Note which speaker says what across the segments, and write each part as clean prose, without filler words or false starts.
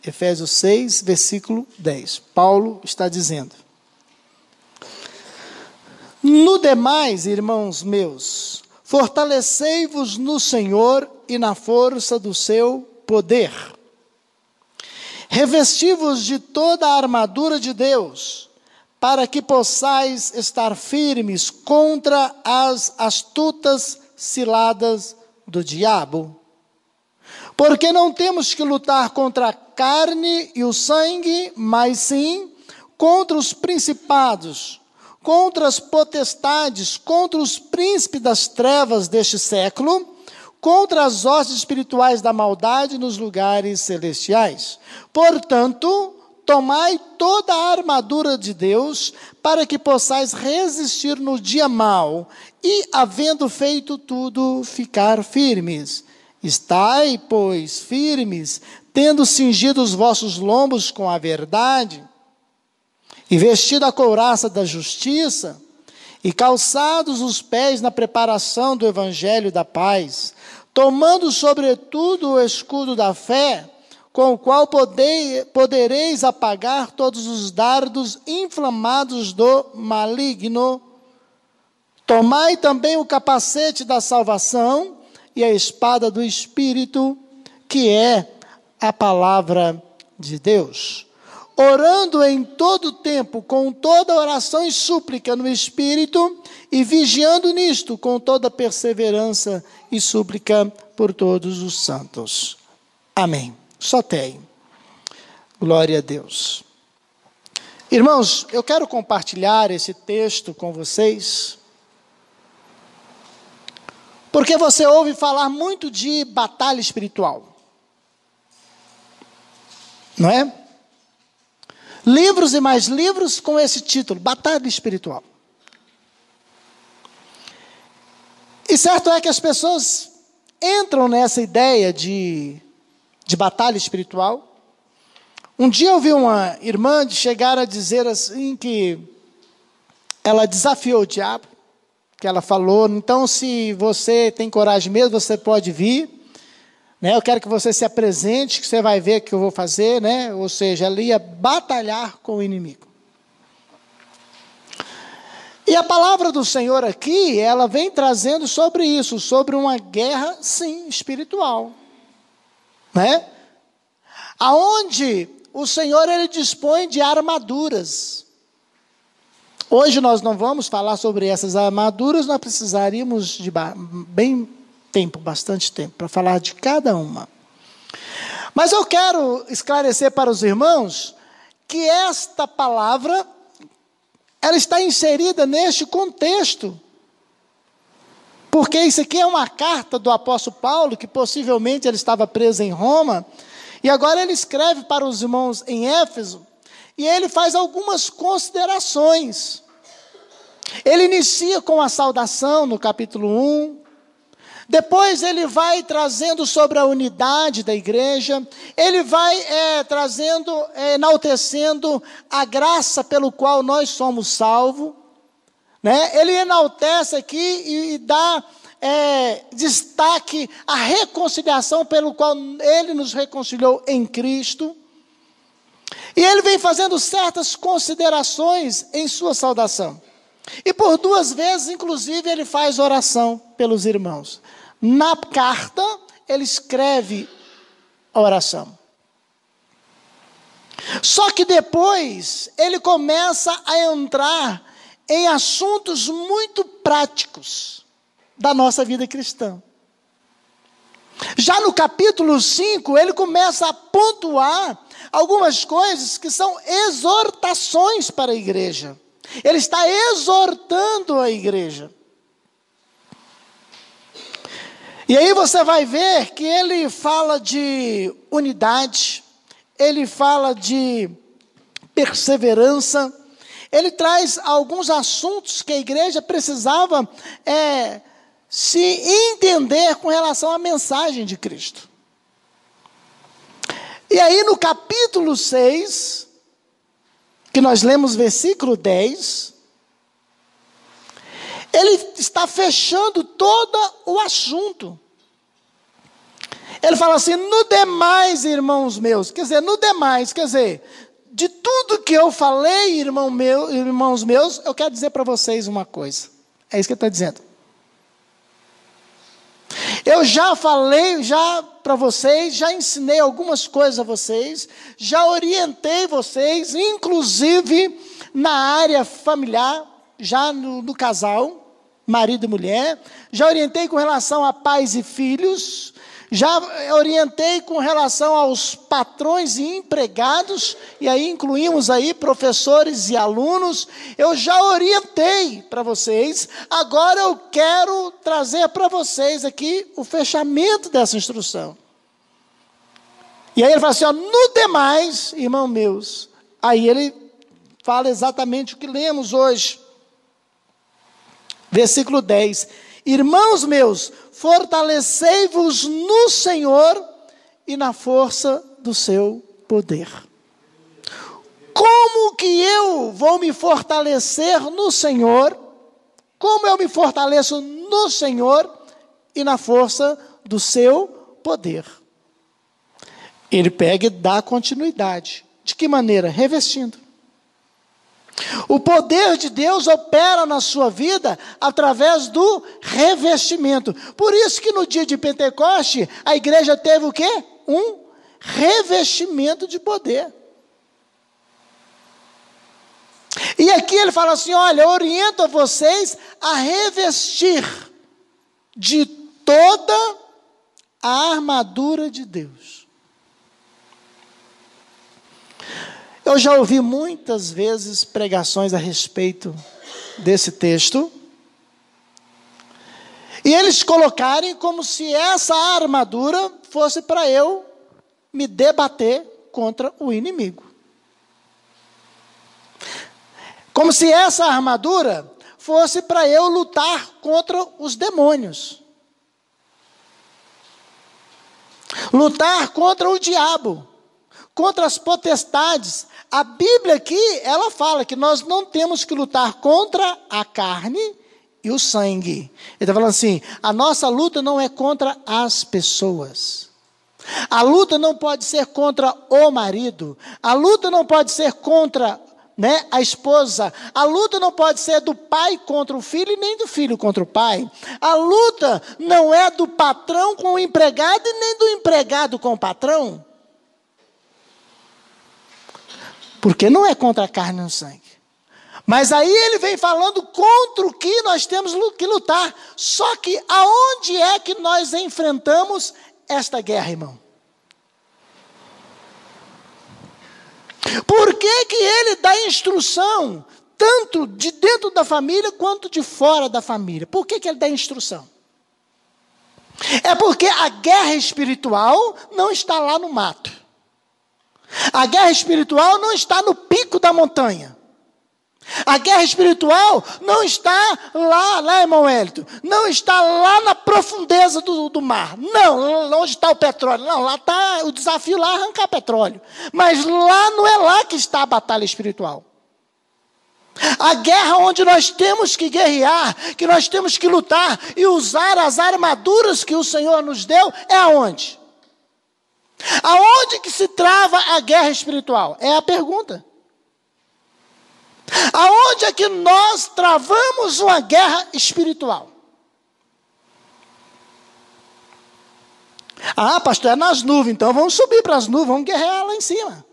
Speaker 1: Efésios 6, versículo 10. Paulo está dizendo: no demais, irmãos meus, fortalecei-vos no Senhor e na força do seu poder. Revesti-vos de toda a armadura de Deus, para que possais estar firmes contra as astutas ciladas do diabo. Porque não temos que lutar contra a carne e o sangue, mas sim contra os principados, contra as potestades, contra os príncipes das trevas deste século, contra as hostes espirituais da maldade nos lugares celestiais. Portanto, tomai toda a armadura de Deus, para que possais resistir no dia mau, e, havendo feito tudo, ficar firmes. Estai, pois, firmes, tendo cingido os vossos lombos com a verdade, e vestido a couraça da justiça, e calçados os pés na preparação do evangelho da paz, tomando sobretudo o escudo da fé, com o qual podereis apagar todos os dardos inflamados do maligno. Tomai também o capacete da salvação e a espada do Espírito, que é a palavra de Deus. Orando em todo tempo, com toda oração e súplica no Espírito, e vigiando nisto, com toda perseverança e súplica por todos os santos. Amém. Só tem. Glória a Deus. Irmãos, eu quero compartilhar esse texto com vocês, porque você ouve falar muito de batalha espiritual. Não é? Livros e mais livros com esse título, batalha espiritual. E certo é que as pessoas entram nessa ideia de batalha espiritual. Um dia eu vi uma irmã chegar a dizer assim que ela desafiou o diabo, que ela falou: então, se você tem coragem mesmo, você pode vir, né? Eu quero que você se apresente, que você vai ver o que eu vou fazer, né? Ou seja, ela ia batalhar com o inimigo. E a palavra do Senhor aqui, ela vem trazendo sobre isso, sobre uma guerra, sim, espiritual, né? Aonde o Senhor, ele dispõe de armaduras. Hoje nós não vamos falar sobre essas armaduras, nós precisaríamos de bastante tempo, para falar de cada uma. Mas eu quero esclarecer para os irmãos que esta palavra, ela está inserida neste contexto. Porque isso aqui é uma carta do apóstolo Paulo, que possivelmente ele estava preso em Roma, e agora ele escreve para os irmãos em Éfeso, e ele faz algumas considerações. Ele inicia com a saudação no capítulo 1, depois ele vai trazendo sobre a unidade da igreja, ele vai enaltecendo a graça pelo qual nós somos salvos, né? Ele enaltece aqui e dá destaque à reconciliação pelo qual ele nos reconciliou em Cristo. E ele vem fazendo certas considerações em sua saudação. E por 2 vezes, inclusive, ele faz oração pelos irmãos. Na carta, ele escreve a oração. Só que depois, ele começa a entrar em assuntos muito práticos da nossa vida cristã. Já no capítulo 5, ele começa a pontuar algumas coisas que são exortações para a igreja. Ele está exortando a igreja. E aí você vai ver que ele fala de unidade, ele fala de perseverança, ele traz alguns assuntos que a igreja precisava se entender com relação à mensagem de Cristo. E aí no capítulo 6, que nós lemos versículo 10, ele está fechando todo o assunto. Ele fala assim, no demais, irmãos meus, quer dizer, no demais, quer dizer, de tudo que eu falei, irmãos meus, eu quero dizer para vocês uma coisa. É isso que ele está dizendo. Eu já falei para vocês, já ensinei algumas coisas a vocês, já orientei vocês, inclusive na área familiar, já no casal, marido e mulher, já orientei com relação a pais e filhos, já orientei com relação aos patrões e empregados, e aí incluímos aí professores e alunos, eu já orientei para vocês, agora eu quero trazer para vocês aqui o fechamento dessa instrução. E aí ele fala assim, ó, no demais, irmãos meus, aí ele fala exatamente o que lemos hoje. Versículo 10, irmãos meus, fortalecei-vos no Senhor e na força do seu poder. Como que eu vou me fortalecer no Senhor? Como eu me fortaleço no Senhor e na força do seu poder? Ele pega e dá continuidade. De que maneira? Revestindo. O poder de Deus opera na sua vida através do revestimento. Por isso que no dia de Pentecoste, a igreja teve o quê? Um revestimento de poder. E aqui ele fala assim, olha, eu oriento a vocês a revestir de toda a armadura de Deus. Eu já ouvi muitas vezes pregações a respeito desse texto, e eles colocarem como se essa armadura fosse para eu me debater contra o inimigo. Como se essa armadura fosse para eu lutar contra os demônios. Lutar contra o diabo, contra as potestades. A Bíblia aqui, ela fala que nós não temos que lutar contra a carne e o sangue. Ele está falando assim, a nossa luta não é contra as pessoas. A luta não pode ser contra o marido. A luta não pode ser contra, a esposa. A luta não pode ser do pai contra o filho e nem do filho contra o pai. A luta não é do patrão com o empregado e nem do empregado com o patrão. Porque não é contra a carne e o sangue. Mas aí ele vem falando contra o que nós temos que lutar. Só que aonde é que nós enfrentamos esta guerra, irmão? Por que que ele dá instrução, tanto de dentro da família, quanto de fora da família? Por que que ele dá instrução? É porque a guerra espiritual não está lá no mato. A guerra espiritual não está no pico da montanha. A guerra espiritual não está lá, irmão Wellington, não está lá na profundeza do mar. Não, onde está o petróleo? Não, lá está o desafio lá arrancar petróleo. Mas lá não é lá que está a batalha espiritual. A guerra onde nós temos que guerrear, que nós temos que lutar e usar as armaduras que o Senhor nos deu, é aonde? Aonde que se trava a guerra espiritual? É a pergunta. Aonde é que nós travamos uma guerra espiritual? Ah, pastor, é nas nuvens, então vamos subir para as nuvens, vamos guerrear lá em cima.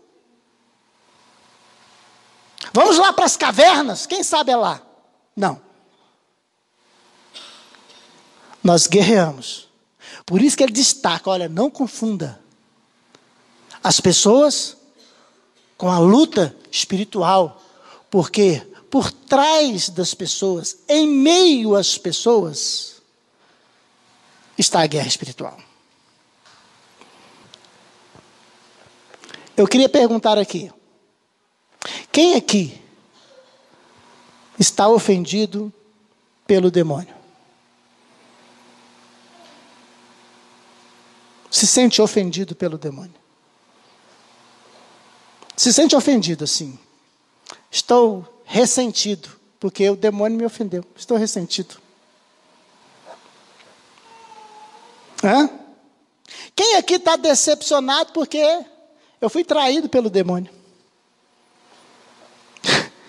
Speaker 1: Vamos lá para as cavernas, quem sabe é lá? Não. Nós guerreamos. Por isso que ele destaca, olha, não confunda as pessoas com a luta espiritual, porque por trás das pessoas, em meio às pessoas, está a guerra espiritual. Eu queria perguntar aqui, quem aqui está ofendido pelo demônio? Se sente ofendido pelo demônio? Se sente ofendido assim? Estou ressentido, porque o demônio me ofendeu. Estou ressentido. Quem aqui está decepcionado porque eu fui traído pelo demônio.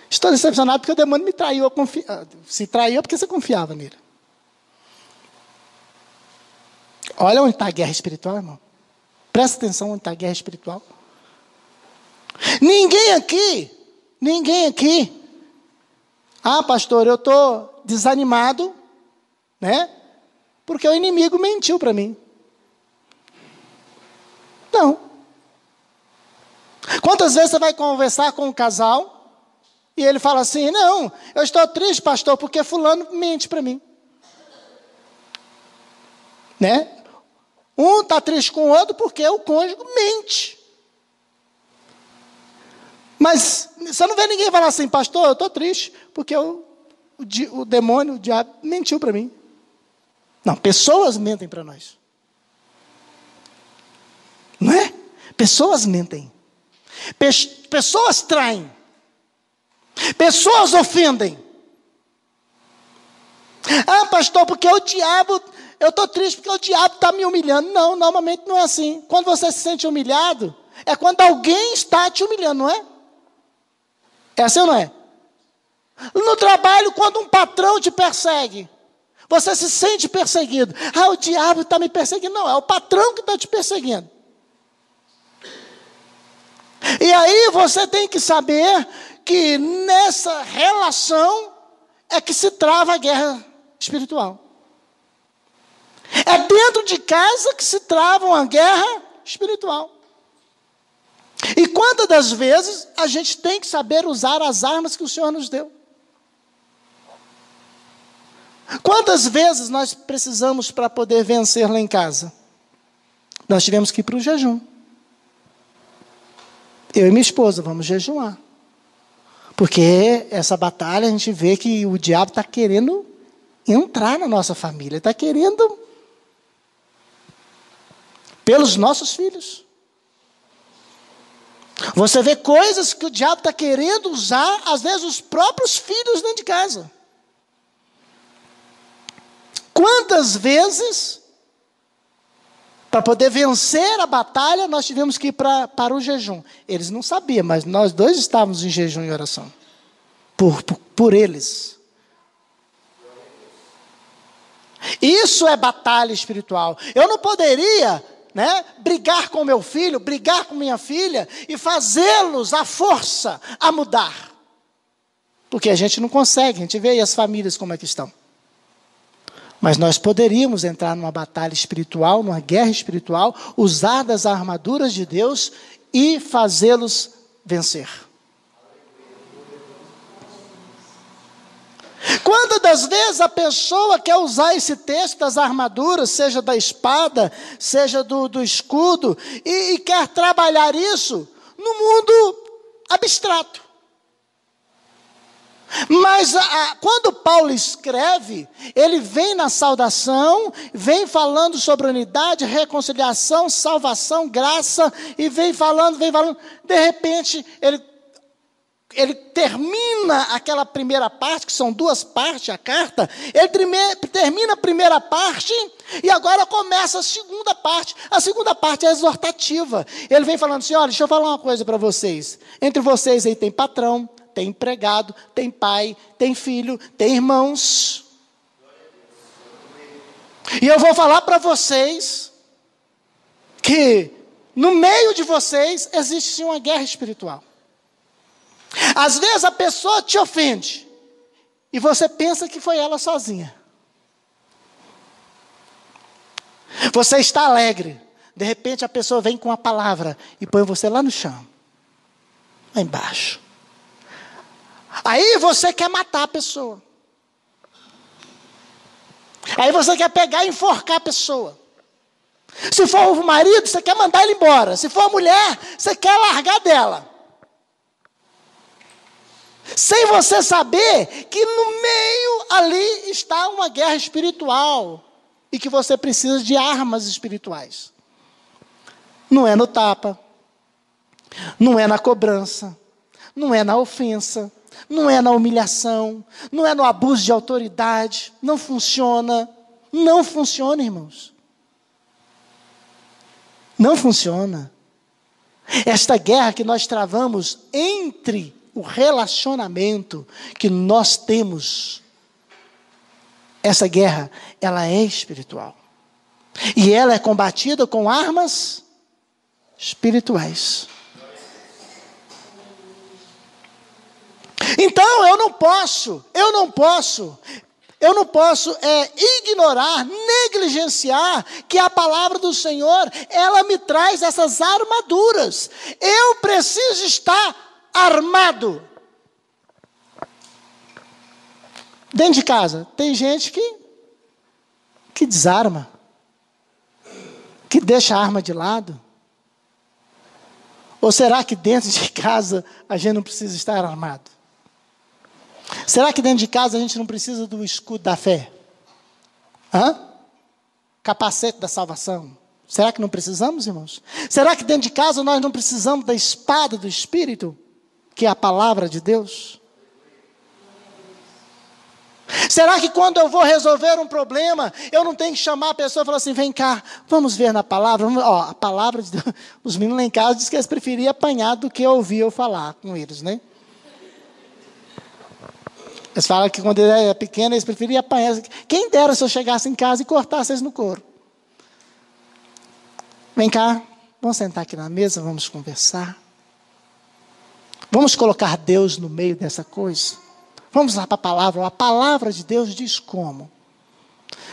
Speaker 1: Estou decepcionado porque o demônio me traiu. Se traiu é porque você confiava nele. Olha onde está a guerra espiritual, irmão. Presta atenção onde está a guerra espiritual. Ninguém aqui. Ah, pastor, eu estou desanimado, né? Porque o inimigo mentiu para mim. Não. Quantas vezes você vai conversar com um casal e ele fala assim, não, eu estou triste, pastor, porque fulano mente para mim. Né? Um está triste com o outro porque o cônjuge mente. Mas você não vê ninguém falar assim, pastor, eu estou triste porque o demônio, o diabo, mentiu para mim. Não, pessoas mentem para nós. Não é? Pessoas mentem. Pessoas traem. Pessoas ofendem. Ah, pastor, porque o diabo, eu estou triste porque o diabo está me humilhando. Não, normalmente não é assim. Quando você se sente humilhado, é quando alguém está te humilhando, não é? É assim ou não é? No trabalho, quando um patrão te persegue, você se sente perseguido. Ah, o diabo está me perseguindo. Não, é o patrão que está te perseguindo. E aí você tem que saber que nessa relação é que se trava a guerra espiritual. É dentro de casa que se trava uma guerra espiritual. E quantas das vezes a gente tem que saber usar as armas que o Senhor nos deu? Quantas vezes nós precisamos para poder vencer lá em casa? Nós tivemos que ir para o jejum. Eu e minha esposa vamos jejuar. Porque essa batalha a gente vê que o diabo está querendo entrar na nossa família. Está querendo pelos nossos filhos. Você vê coisas que o diabo está querendo usar, às vezes os próprios filhos dentro de casa. Quantas vezes, para poder vencer a batalha, nós tivemos que ir para o jejum. Eles não sabiam, mas nós dois estávamos em jejum e oração. Por eles. Isso é batalha espiritual. Eu não poderia, brigar com meu filho, brigar com minha filha e fazê-los à força a mudar. Porque a gente não consegue, a gente vê aí as famílias como é que estão. Mas nós poderíamos entrar numa batalha espiritual, numa guerra espiritual, usar das armaduras de Deus e fazê-los vencer. Quantas das vezes a pessoa quer usar esse texto das armaduras, seja da espada, seja do escudo, e quer trabalhar isso no mundo abstrato. Mas quando Paulo escreve, ele vem na saudação, vem falando sobre unidade, reconciliação, salvação, graça, e vem falando, de repente ele termina aquela primeira parte, que são duas partes, a carta, ele termina a primeira parte, e agora começa a segunda parte. A segunda parte é exortativa. Ele vem falando assim, olha, deixa eu falar uma coisa para vocês. Entre vocês aí tem patrão, tem empregado, tem pai, tem filho, tem irmãos. E eu vou falar para vocês que no meio de vocês existe sim uma guerra espiritual. Às vezes a pessoa te ofende e você pensa que foi ela sozinha. Você está alegre, de repente a pessoa vem com uma palavra e põe você lá no chão, lá embaixo. Aí você quer matar a pessoa. Aí você quer pegar e enforcar a pessoa. Se for o marido, você quer mandar ele embora. Se for a mulher, você quer largar dela. Sem você saber que no meio ali está uma guerra espiritual. E que você precisa de armas espirituais. Não é no tapa. Não é na cobrança. Não é na ofensa. Não é na humilhação, não é no abuso de autoridade, não funciona, irmãos. Não funciona. Esta guerra que nós travamos entre o relacionamento que nós temos, essa guerra, ela é espiritual. E ela é combatida com armas espirituais. Então eu não posso ignorar, negligenciar que a palavra do Senhor, ela me traz essas armaduras. Eu preciso estar armado. Dentro de casa, tem gente que desarma, que deixa a arma de lado. Ou será que dentro de casa a gente não precisa estar armado? Será que dentro de casa a gente não precisa do escudo da fé? Capacete da salvação? Será que não precisamos, irmãos? Será que dentro de casa nós não precisamos da espada do Espírito, que é a palavra de Deus? Será que quando eu vou resolver um problema, eu não tenho que chamar a pessoa e falar assim, vem cá, vamos ver na palavra? A palavra de Deus, os meninos lá em casa dizem que eles preferiam apanhar do que ouvir eu falar com eles, né? Eles falam que quando ele era pequeno, eles preferiam apanhar. Quem dera se eu chegasse em casa e cortasse eles no couro. Vem cá, vamos sentar aqui na mesa, vamos conversar. Vamos colocar Deus no meio dessa coisa. Vamos lá para a palavra de Deus diz como?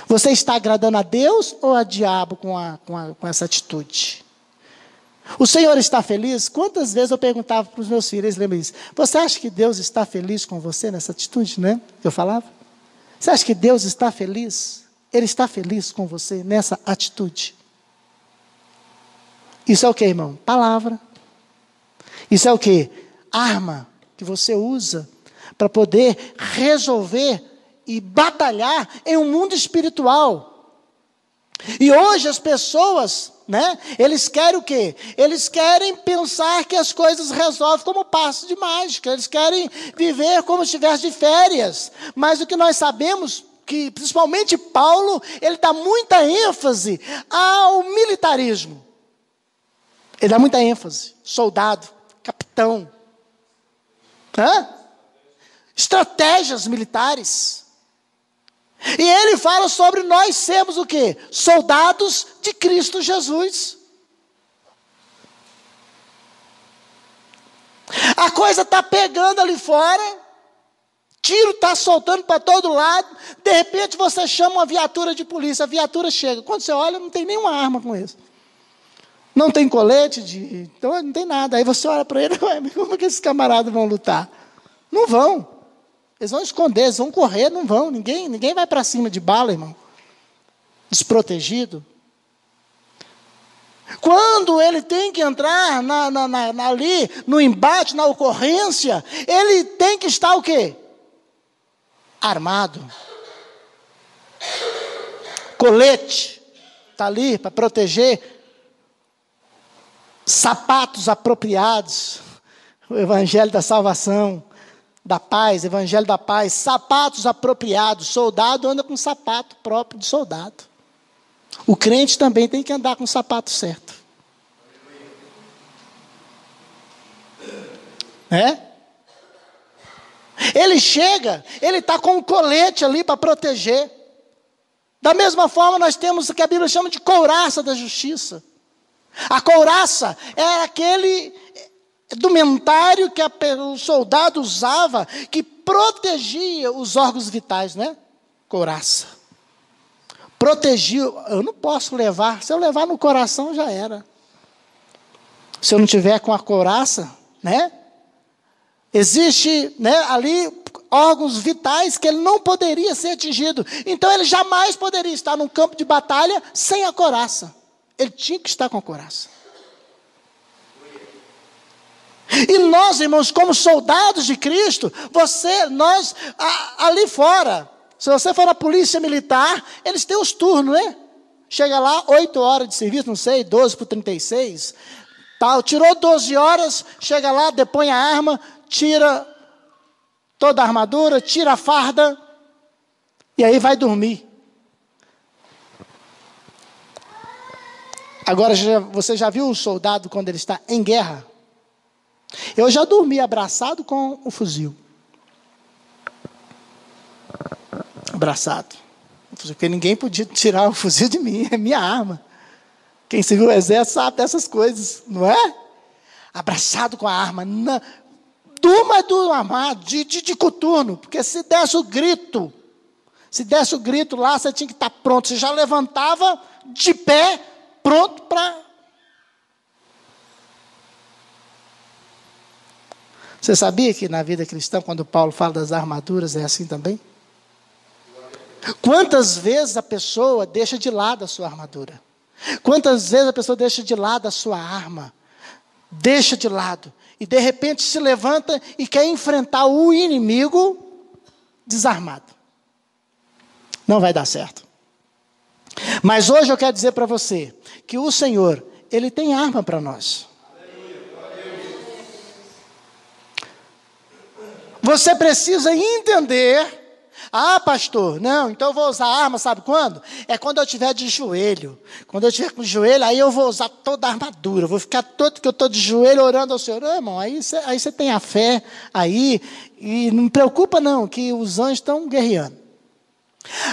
Speaker 1: Você está agradando a Deus ou a diabo com essa atitude? O Senhor está feliz? Quantas vezes eu perguntava para os meus filhos, eles lembram isso? Você acha que Deus está feliz com você nessa atitude, né? Eu falava. Você acha que Deus está feliz? Ele está feliz com você nessa atitude? Isso é o que, irmão? Palavra. Isso é o que? Arma que você usa para poder resolver e batalhar em um mundo espiritual. E hoje as pessoas, né, eles querem o quê? Eles querem pensar que as coisas resolvem como passo de mágica. Eles querem viver como se estivesse de férias. Mas o que nós sabemos, que principalmente Paulo, ele dá muita ênfase ao militarismo. Ele dá muita ênfase. Soldado, capitão. Estratégias militares. E ele fala sobre nós sermos o quê? Soldados de Cristo Jesus. A coisa está pegando ali fora, tiro está soltando para todo lado, de repente você chama uma viatura de polícia, a viatura chega, quando você olha não tem nenhuma arma com isso. Não tem colete, então não tem nada. Aí você olha para ele, como é que esses camaradas vão lutar? Não vão. Eles vão esconder, eles vão correr, não vão. Ninguém vai para cima de bala, irmão. Desprotegido. Quando ele tem que entrar ali, no embate, na ocorrência, ele tem que estar o quê? Armado. Colete. Está ali para proteger. Sapatos apropriados. O evangelho da salvação. Da paz, evangelho da paz, sapatos apropriados. Soldado anda com sapato próprio de soldado. O crente também tem que andar com o sapato certo. Ele chega, ele está com um colete ali para proteger. Da mesma forma nós temos o que a Bíblia chama de couraça da justiça. A couraça era aquele indumentário que o soldado usava, que protegia os órgãos vitais, né? Couraça. Protegia, eu não posso levar, se eu levar no coração já era. Se eu não tiver com a couraça, né? Existe, né, ali órgãos vitais que ele não poderia ser atingido. Então ele jamais poderia estar num campo de batalha sem a couraça. Ele tinha que estar com a couraça. E nós, irmãos, como soldados de Cristo, nós, ali fora, se você for na polícia militar, eles têm os turnos, né? Chega lá, 8 horas de serviço, não sei, 12 por 36, tal, tirou 12 horas, chega lá, depõe a arma, tira toda a armadura, tira a farda, e aí vai dormir. Agora, você já viu um soldado quando ele está em guerra? Eu já dormi abraçado com o fuzil. Abraçado. Porque ninguém podia tirar o fuzil de mim, é minha arma. Quem serviu o exército sabe dessas coisas, não é? Abraçado com a arma. Não, durma armado, de coturno, porque se desse o grito lá, você tinha que estar pronto. Você já levantava de pé, pronto para... Você sabia que na vida cristã, quando Paulo fala das armaduras, é assim também? Quantas vezes a pessoa deixa de lado a sua armadura? Quantas vezes a pessoa deixa de lado a sua arma? Deixa de lado. E de repente se levanta e quer enfrentar o inimigo desarmado. Não vai dar certo. Mas hoje eu quero dizer para você que o Senhor, Ele tem arma para nós. Você precisa entender. Ah, pastor, não, então eu vou usar arma, sabe quando? É quando eu estiver de joelho. Quando eu estiver com o joelho, aí eu vou usar toda a armadura. Eu vou ficar todo que eu estou de joelho orando ao Senhor. Não, irmão, aí você tem a fé aí. E não me preocupa não, que os anjos estão guerreando.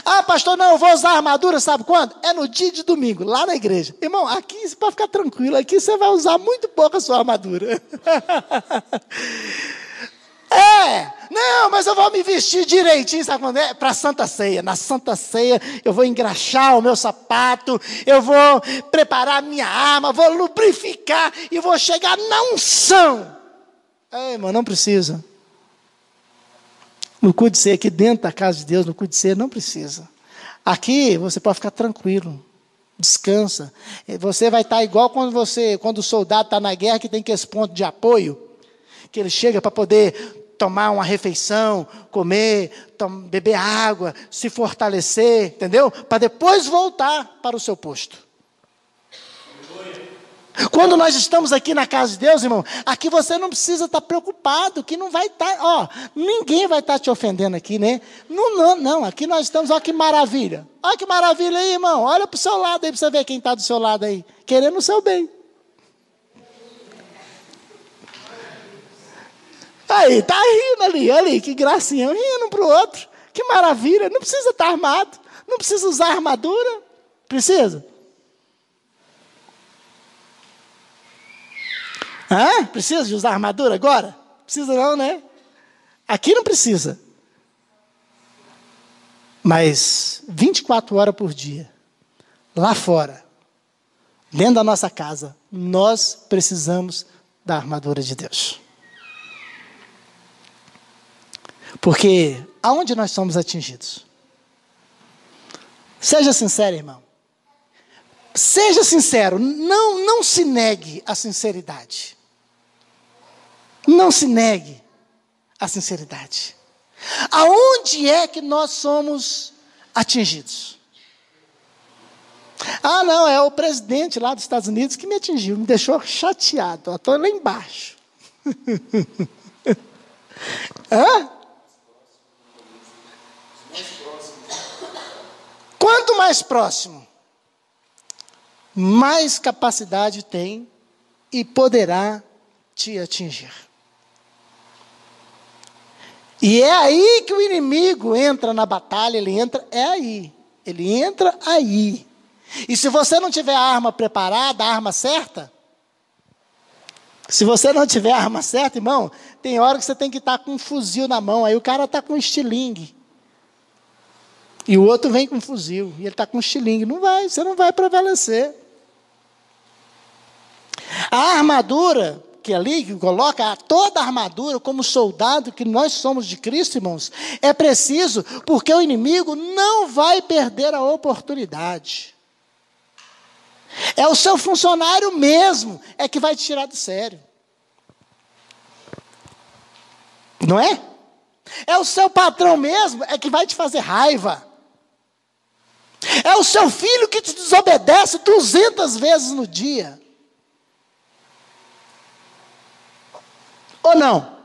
Speaker 1: Ah, pastor, não, eu vou usar armadura, sabe quando? É no dia de domingo, lá na igreja. Irmão, aqui você pode ficar tranquilo, aqui você vai usar muito pouco a sua armadura. Não, mas eu vou me vestir direitinho, sabe quando é? Para a Santa Ceia. Na Santa Ceia, eu vou engraxar o meu sapato, eu vou preparar a minha arma, vou lubrificar e vou chegar na unção. Irmão, não precisa. No culto de ceia, aqui dentro da casa de Deus, no culto de ceia, não precisa. Aqui, você pode ficar tranquilo. Descansa. Você vai estar igual quando o soldado está na guerra, que tem aquele ponto de apoio, que ele chega para poder tomar uma refeição, comer, beber água, se fortalecer, entendeu? Para depois voltar para o seu posto. Quando nós estamos aqui na casa de Deus, irmão, aqui você não precisa estar preocupado, que não vai estar, ninguém vai estar te ofendendo aqui, né? Não, aqui nós estamos, olha que maravilha. Olha que maravilha aí, irmão, olha para o seu lado aí, para você ver quem está do seu lado aí, querendo o seu bem. Aí, tá rindo ali, olha aí, que gracinha, rindo um para o outro. Que maravilha, não precisa estar armado, não precisa usar armadura. Precisa? Precisa de usar armadura agora? Precisa não, né? Aqui não precisa. Mas 24 horas por dia, lá fora, dentro da nossa casa, nós precisamos da armadura de Deus. Porque aonde nós somos atingidos? Seja sincero, irmão. Seja sincero, não se negue a sinceridade. Não se negue a sinceridade. Aonde é que nós somos atingidos? Não, é o presidente lá dos Estados Unidos que me atingiu, me deixou chateado. Estou lá embaixo. Quanto mais próximo, mais capacidade tem e poderá te atingir. E é aí que o inimigo entra na batalha, ele entra aí. E se você não tiver a arma preparada, a arma certa, se você não tiver a arma certa, irmão, tem hora que você tem que estar com um fuzil na mão, aí o cara está com um estilingue. E o outro vem com um fuzil, e ele está com um estilingue. Você não vai prevalecer. A armadura, que coloca toda a armadura como soldado que nós somos de Cristo, irmãos, é preciso, porque o inimigo não vai perder a oportunidade. É o seu funcionário mesmo, é que vai te tirar do sério. Não é? É o seu patrão mesmo, é que vai te fazer raiva. É o seu filho que te desobedece 200 vezes no dia. Ou não?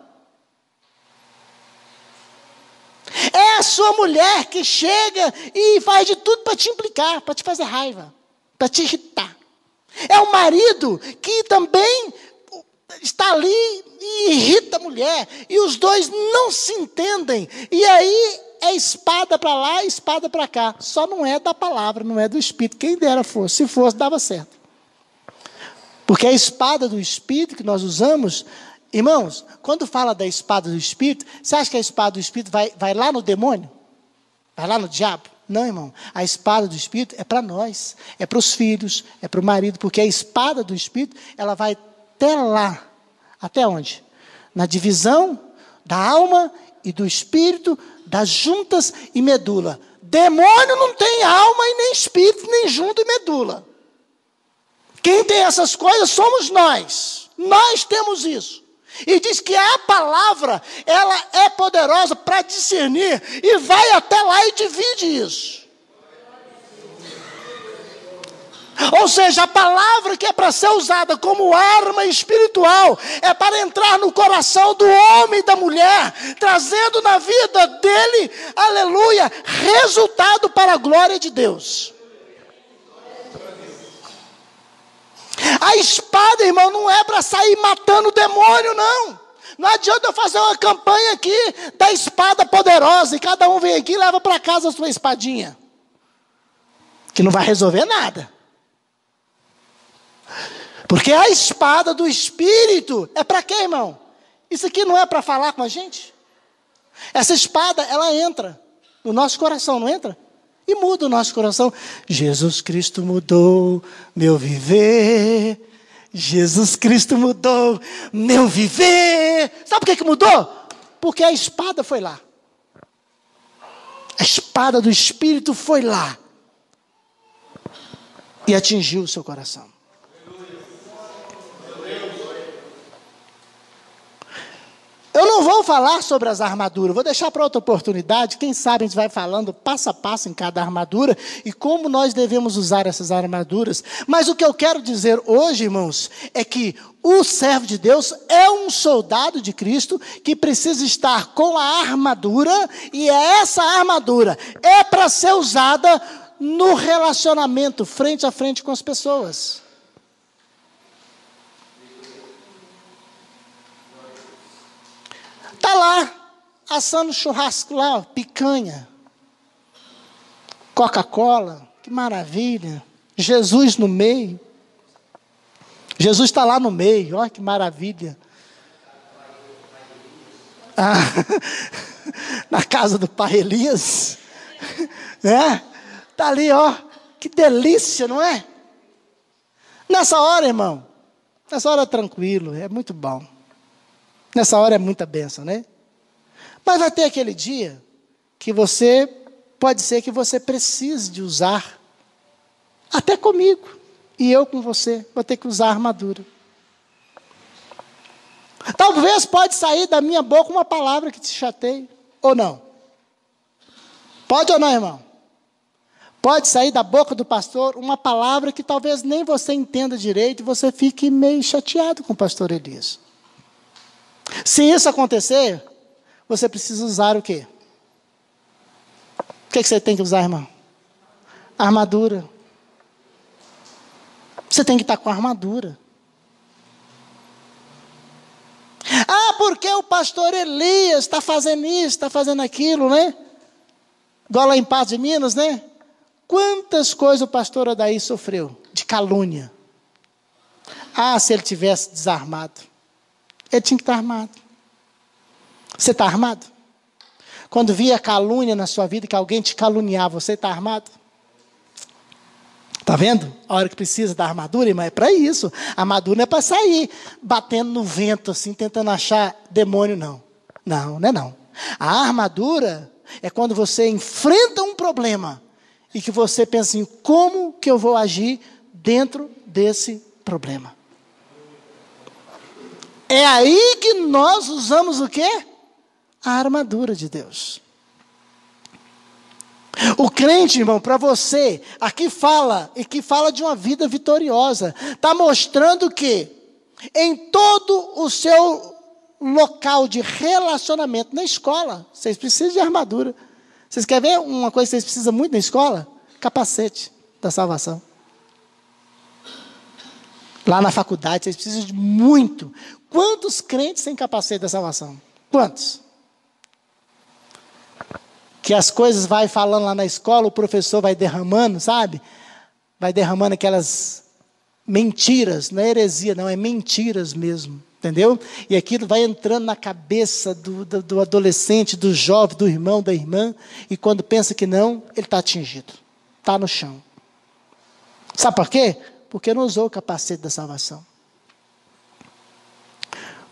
Speaker 1: É a sua mulher que chega e faz de tudo para te implicar, para te fazer raiva, para te irritar. É o marido que também está ali e irrita a mulher. E os dois não se entendem. E aí é espada para lá, espada para cá. Só não é da palavra, não é do Espírito. Quem dera fosse. Se fosse, dava certo. Porque a espada do Espírito que nós usamos, irmãos, quando fala da espada do Espírito, você acha que a espada do Espírito vai lá no demônio? Vai lá no diabo? Não, irmão. A espada do Espírito é para nós, é para os filhos, é para o marido, porque a espada do Espírito, ela vai até lá. Até onde? Na divisão da alma e do Espírito, das juntas e medula. Demônio não tem alma e nem espírito, nem junta e medula. Quem tem essas coisas somos nós. Nós temos isso. E diz que a palavra, ela é poderosa para discernir e vai até lá e divide isso. Ou seja, a palavra que é para ser usada como arma espiritual é para entrar no coração do homem e da mulher, trazendo na vida dele, aleluia, resultado para a glória de Deus. A espada, irmão, não é para sair matando o demônio, não. Não adianta eu fazer uma campanha aqui da espada poderosa e cada um vem aqui e leva para casa a sua espadinha, que não vai resolver nada. Porque a espada do Espírito é para quê, irmão? Isso aqui não é para falar com a gente? Essa espada, ela entra no nosso coração, não entra? E muda o nosso coração. Jesus Cristo mudou meu viver. Jesus Cristo mudou meu viver. Sabe por que mudou? Porque a espada foi lá. A espada do Espírito foi lá. E atingiu o seu coração. Eu não vou falar sobre as armaduras, vou deixar para outra oportunidade. Quem sabe a gente vai falando passo a passo em cada armadura e como nós devemos usar essas armaduras. Mas o que eu quero dizer hoje, irmãos, é que o servo de Deus é um soldado de Cristo que precisa estar com a armadura, e essa armadura é para ser usada no relacionamento, frente a frente com as pessoas. Está lá, assando churrasco lá, ó, picanha, Coca-Cola, que maravilha. Jesus no meio. Jesus está lá no meio, olha que maravilha. Ah, na casa do pai Elias. Está ali, ó, que delícia, não é? Nessa hora, irmão, nessa hora é tranquilo, é muito bom. Nessa hora é muita bênção, né? Mas vai ter aquele dia que pode ser que você precise de usar, até comigo, e eu com você, vou ter que usar a armadura. Talvez pode sair da minha boca uma palavra que te chateie, ou não? Pode ou não, irmão? Pode sair da boca do pastor uma palavra que talvez nem você entenda direito, e você fique meio chateado com o pastor Elias. Se isso acontecer, você precisa usar o quê? O que você tem que usar, irmão? Armadura. Você tem que estar com a armadura. Ah, porque o pastor Elias está fazendo isso, está fazendo aquilo, né? Igual lá em Patos de Minas, né? Quantas coisas o pastor Adair sofreu de calúnia. Ah, se ele tivesse desarmado. Ele tinha que estar armado. Você está armado? Quando via calúnia na sua vida, que alguém te caluniava, você está armado? Está vendo? A hora que precisa da armadura, irmão, é para isso. A armadura não é para sair batendo no vento, assim, tentando achar demônio, não. Não, não é não. A armadura é quando você enfrenta um problema e que você pensa assim, como que eu vou agir dentro desse problema? É aí que nós usamos o quê? A armadura de Deus. O crente, irmão, para você, aqui fala, e que fala de uma vida vitoriosa, está mostrando que em todo o seu local de relacionamento, na escola, vocês precisam de armadura. Vocês querem ver uma coisa que vocês precisam muito na escola? Capacete da salvação. Lá na faculdade, vocês precisam de muito. Quantos crentes têm capacete da salvação? Quantos? Que as coisas vai falando lá na escola, o professor vai derramando, sabe? Vai derramando aquelas mentiras, não é heresia, não, é mentiras mesmo, entendeu? E aquilo vai entrando na cabeça do adolescente, do jovem, do irmão, da irmã, e quando pensa que não, ele está atingido, está no chão. Sabe por quê? Porque não usou o capacete da salvação.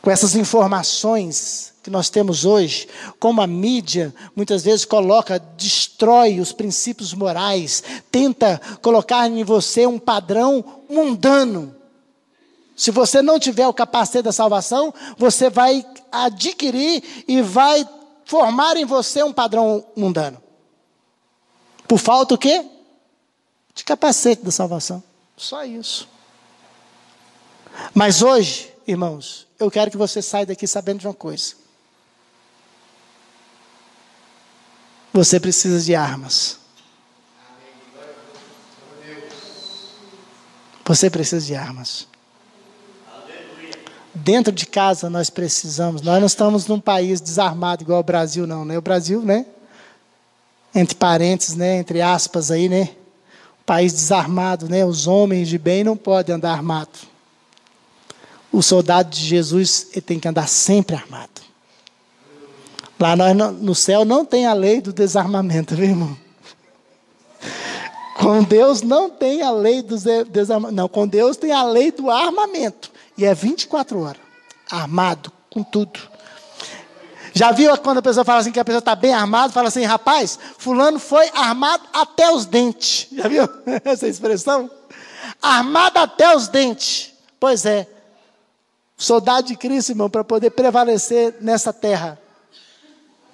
Speaker 1: Com essas informações que nós temos hoje, como a mídia muitas vezes coloca, destrói os princípios morais, tenta colocar em você um padrão mundano. Se você não tiver o capacete da salvação, você vai adquirir e vai formar em você um padrão mundano. Por falta o quê? De capacete da salvação. Só isso. Mas hoje, irmãos, eu quero que você saia daqui sabendo de uma coisa. Você precisa de armas. Você precisa de armas. Dentro de casa nós precisamos. Nós não estamos num país desarmado igual o Brasil, não, né? O Brasil, né? Entre parênteses, né? Entre aspas aí, né? País desarmado, né? Os homens de bem não podem andar armados. O soldado de Jesus, ele tem que andar sempre armado. Lá no céu não tem a lei do desarmamento, viu, irmão? Com Deus não tem a lei do desarmamento. Não, com Deus tem a lei do armamento. E é 24 horas. Armado, com tudo. Já viu quando a pessoa fala assim, que a pessoa está bem armada, fala assim, rapaz, fulano foi armado até os dentes. Já viu essa expressão? Armado até os dentes. Pois é. Soldado de Cristo, irmão, para poder prevalecer nessa terra.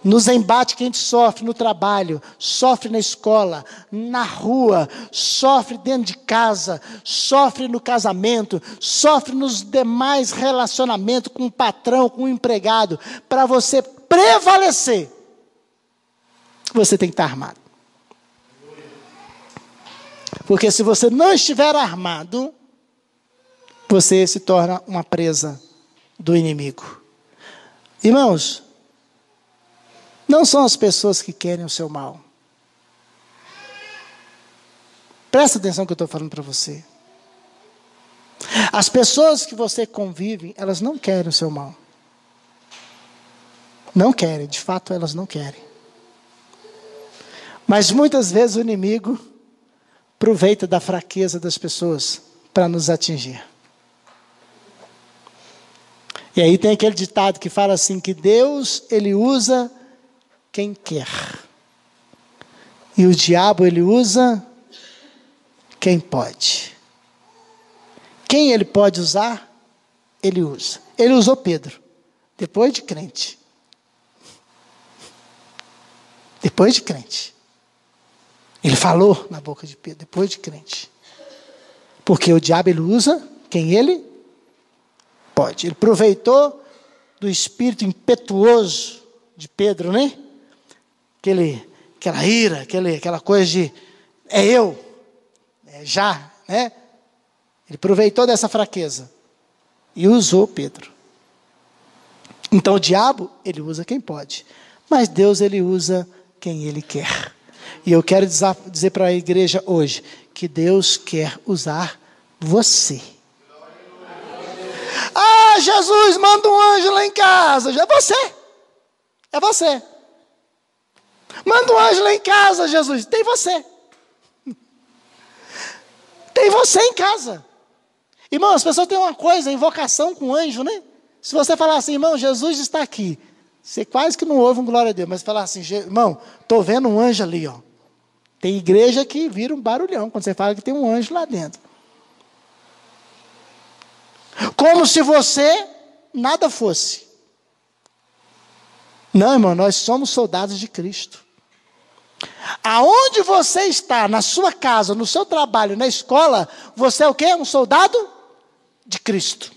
Speaker 1: Nos embates que a gente sofre no trabalho, sofre na escola, na rua, sofre dentro de casa, sofre no casamento, sofre nos demais relacionamentos com o patrão, com o empregado. Para você prevalecer, você tem que estar armado. Porque se você não estiver armado, você se torna uma presa do inimigo. Irmãos, não são as pessoas que querem o seu mal. Presta atenção no que eu estou falando para você. As pessoas que você convive, elas não querem o seu mal. Não querem, de fato elas não querem. Mas muitas vezes o inimigo aproveita da fraqueza das pessoas para nos atingir. E aí tem aquele ditado que fala assim, que Deus, ele usa quem quer. E o diabo, ele usa quem pode. Quem ele pode usar, ele usa. Ele usou Pedro, depois de crente. Depois de crente. Ele falou na boca de Pedro, depois de crente. Porque o diabo, ele usa quem ele pode. Ele aproveitou do espírito impetuoso de Pedro, né? Aquela ira, aquela coisa de, é eu, é já, né? Ele aproveitou dessa fraqueza e usou Pedro. Então o diabo, ele usa quem pode, mas Deus, ele usa quem ele quer. E eu quero dizer para a igreja hoje, que Deus quer usar você. Ah, Jesus, manda um anjo lá em casa. É você. É você. Manda um anjo lá em casa, Jesus. Tem você. Tem você em casa. Irmão, as pessoas têm uma coisa, invocação com anjo, né? Se você falar assim, irmão, Jesus está aqui. Você quase que não ouve um glória a Deus. Mas falar assim, irmão, estou vendo um anjo ali, ó. Tem igreja que vira um barulhão quando você fala que tem um anjo lá dentro. Como se você nada fosse. Não, irmão, nós somos soldados de Cristo. Aonde você está, na sua casa, no seu trabalho, na escola, você é o quê? Um soldado de Cristo.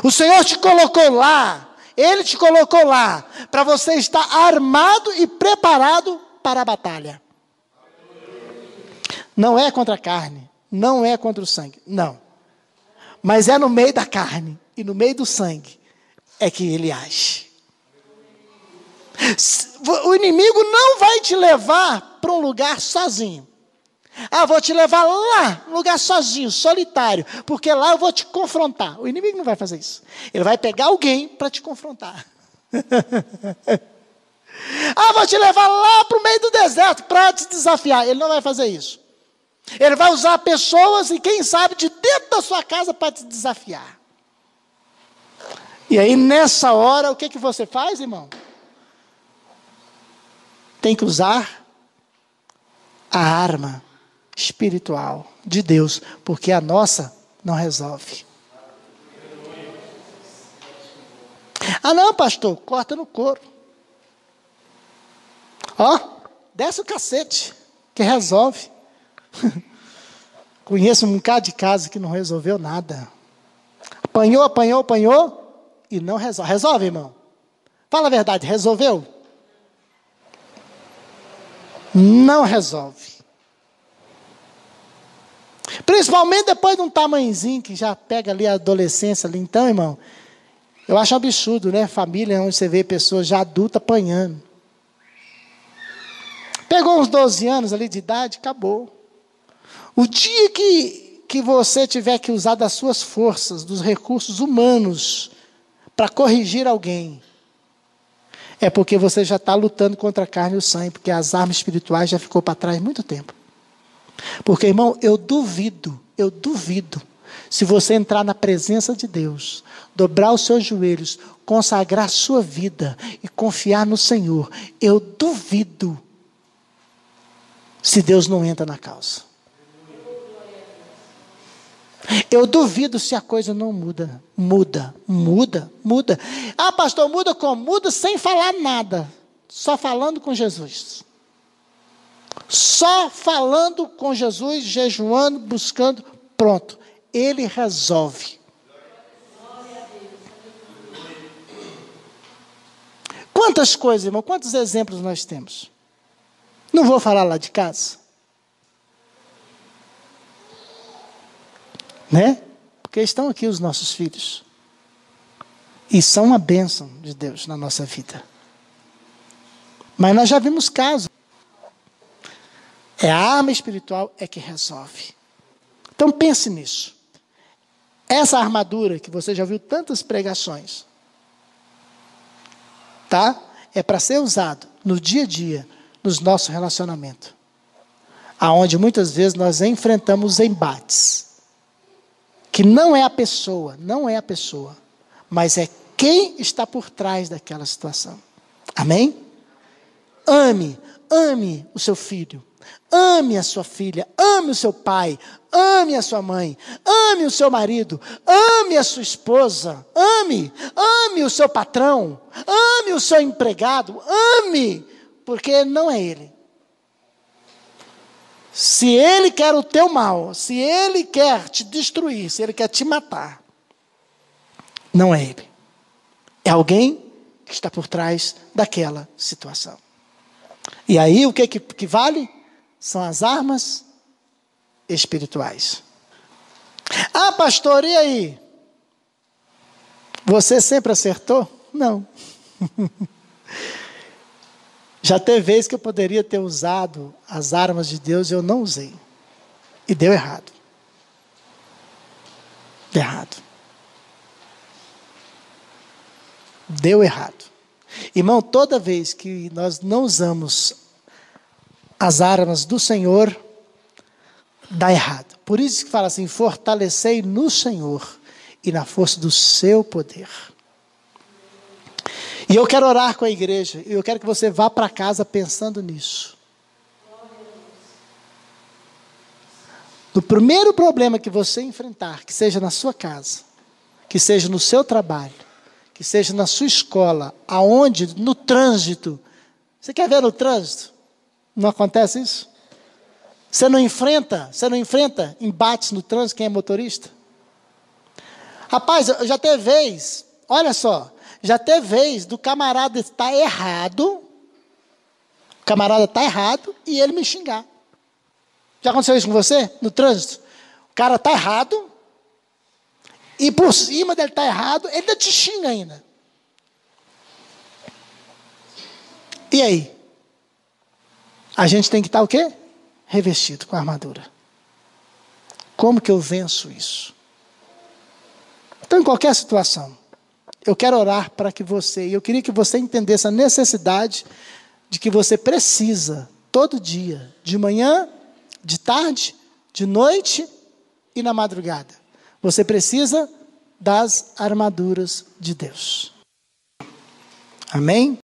Speaker 1: O Senhor te colocou lá, Ele te colocou lá, para você estar armado e preparado para a batalha. Não é contra a carne, não é contra o sangue, não. Mas é no meio da carne e no meio do sangue é que ele age. O inimigo não vai te levar para um lugar sozinho. Vou te levar lá, um lugar sozinho, solitário, porque lá eu vou te confrontar. O inimigo não vai fazer isso. Ele vai pegar alguém para te confrontar. Vou te levar lá para o meio do deserto para te desafiar. Ele não vai fazer isso. Ele vai usar pessoas e quem sabe de dentro da sua casa para te desafiar. E aí nessa hora, o que você faz, irmão? Tem que usar a arma espiritual de Deus, porque a nossa não resolve. Não, pastor, corta no couro. Desce o cacete, que resolve. Conheço um bocado de casa que não resolveu nada. Apanhou e não resolve. Resolve, irmão? Fala a verdade, resolveu? Não resolve. Principalmente depois de um tamanhozinho que já pega ali a adolescência ali. Então, irmão, eu acho um absurdo, né? Família onde você vê pessoas já adultas apanhando. Pegou uns 12 anos ali de idade, acabou. O dia que você tiver que usar das suas forças, dos recursos humanos, para corrigir alguém, é porque você já está lutando contra a carne e o sangue, porque as armas espirituais já ficou para trás há muito tempo. Porque, irmão, eu duvido, se você entrar na presença de Deus, dobrar os seus joelhos, consagrar a sua vida e confiar no Senhor, eu duvido se Deus não entra na causa. Eu duvido se a coisa não muda. Muda. Pastor, muda como? Muda sem falar nada. Só falando com Jesus. Só falando com Jesus, jejuando, buscando, pronto. Ele resolve. Quantas coisas, irmão, quantos exemplos nós temos? Não vou falar lá de casa. Né? Porque estão aqui os nossos filhos. E são uma bênção de Deus na nossa vida. Mas nós já vimos casos. A arma espiritual é que resolve. Então pense nisso. Essa armadura que você já viu tantas pregações, tá? É para ser usado no dia a dia, nos nossos relacionamentos. Aonde muitas vezes nós enfrentamos embates. Que não é a pessoa, mas é quem está por trás daquela situação. Amém? Ame o seu filho, ame a sua filha, ame o seu ame a sua mãe, ame o seu marido, ame a sua esposa, ame o seu patrão, ame o seu empregado, porque não é ele. Se ele quer o teu mal, se ele quer te destruir, se ele quer te matar, não é ele. É alguém que está por trás daquela situação. E aí o que vale? São as armas espirituais. Pastor, e aí? Você sempre acertou? Não. Já teve vezes que eu poderia ter usado as armas de Deus e eu não usei. E deu errado. Deu errado. Irmão, toda vez que nós não usamos as armas do Senhor, dá errado. Por isso que fala assim, fortalecei no Senhor e na força do seu poder. E eu quero orar com a igreja, e eu quero que você vá para casa pensando nisso. No primeiro problema que você enfrentar, que seja na sua casa, que seja no seu trabalho, que seja na sua escola, aonde, no trânsito. Você quer ver no trânsito? Não acontece isso? Você não enfrenta embates no trânsito, quem é motorista? Rapaz, já teve vez, olha só, já teve vez do camarada estar errado, e ele me xingar. Já aconteceu isso com você? No trânsito? O cara está errado, e por cima dele estar errado, ele ainda te xinga ainda. E aí? A gente tem que estar o quê? Revestido com a armadura. Como que eu venço isso? Então, em qualquer situação, eu quero orar para que você, e eu queria que você entendesse a necessidade de que você precisa, todo dia, de manhã, de tarde, de noite e na madrugada. Você precisa das armaduras de Deus. Amém?